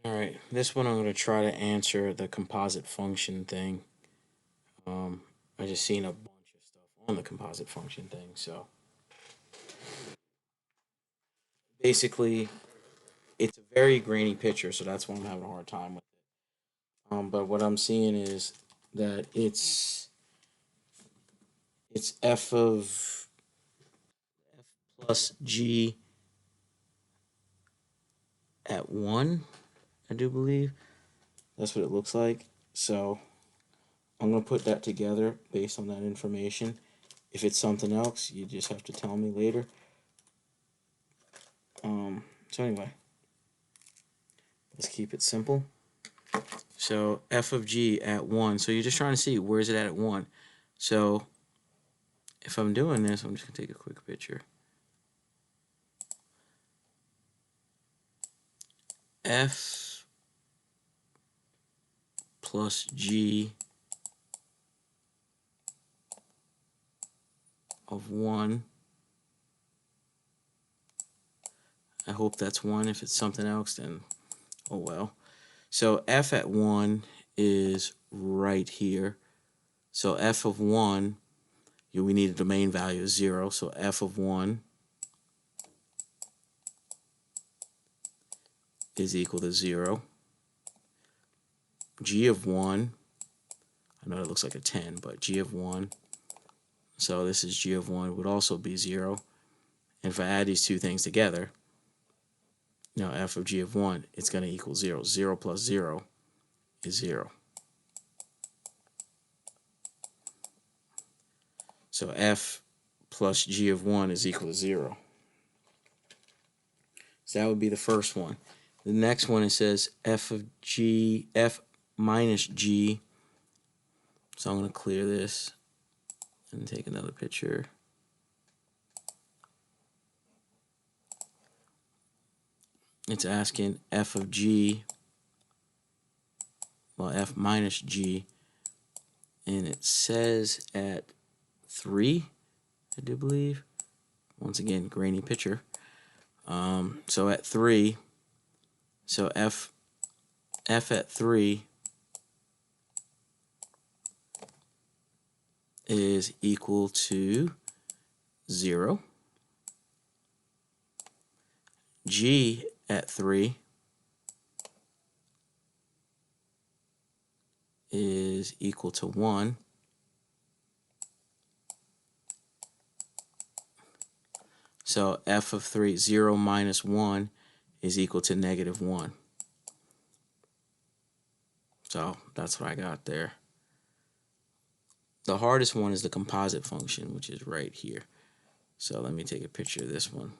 Alright, this one I'm going to try to answer the composite function thing. I just seen a bunch of stuff on the composite function thing, so basically it's a very grainy picture, so that's why I'm having a hard time with it. But what I'm seeing is that it's f of f plus g at 1, I do believe. That's what it looks like. So I'm going to put that together based on that information. If it's something else, you just have to tell me later. So anyway, let's keep it simple. So f of g at 1. So you're just trying to see where is it at 1. So if I'm doing this, I'm just going to take a quick picture. F plus g of 1. I hope that's 1. If it's something else, then oh well. So f at 1 is right here. So f of 1, we need a domain value of 0. So f of 1 is equal to 0. G of 1, I know it looks like a 10, but g of 1, so this is g of 1, would also be 0. And if I add these two things together, now f of g of 1, it's going to equal 0. 0 plus 0 is 0. So f plus g of 1 is equal to 0. So that would be the first one. The next one, it says f minus g. So I'm going to clear this and take another picture. It's asking f of g, well, f minus g, and it says at 3, I do believe. Once again, grainy picture. So at 3, so f at 3 is equal to 0. G at 3 is equal to 1. So f of 3, 0 minus 1 is equal to negative 1. So that's what I got there. The hardest one is the composite function, which is right here. So let me take a picture of this one.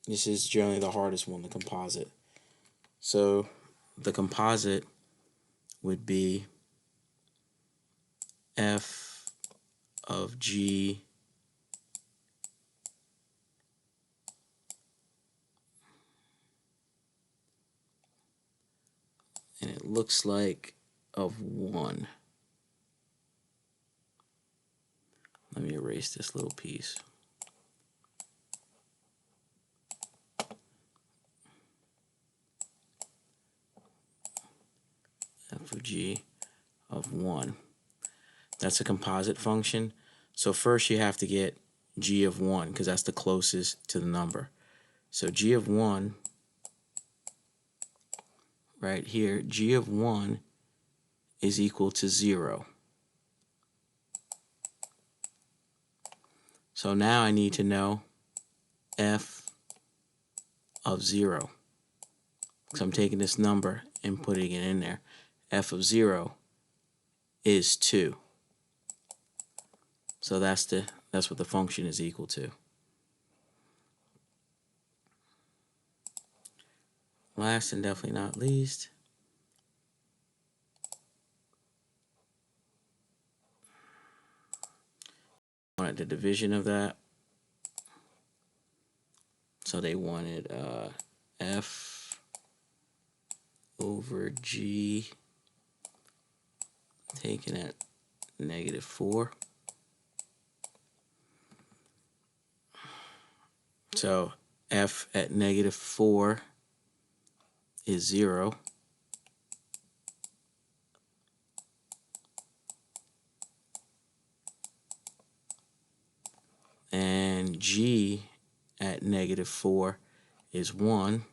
This is generally the hardest one, the composite. So the composite would be f of g and it looks like of 1. Let me erase this little piece. F of g of 1. That's a composite function. So first you have to get g of 1 because that's the closest to the number. So g of 1, right here, g of 1 is equal to 0. So now I need to know f of 0. So I'm taking this number and putting it in there. F of 0 is 2. So that's what the function is equal to. Last and definitely not least, wanted the division of that. So they wanted f over g taken at negative 4. So f at -4 is 0. And g at -4 is 1.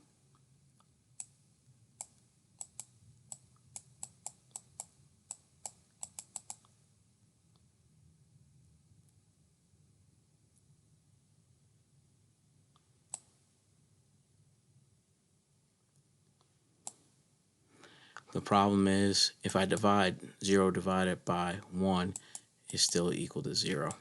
The problem is if I divide 0 divided by 1 is still equal to 0.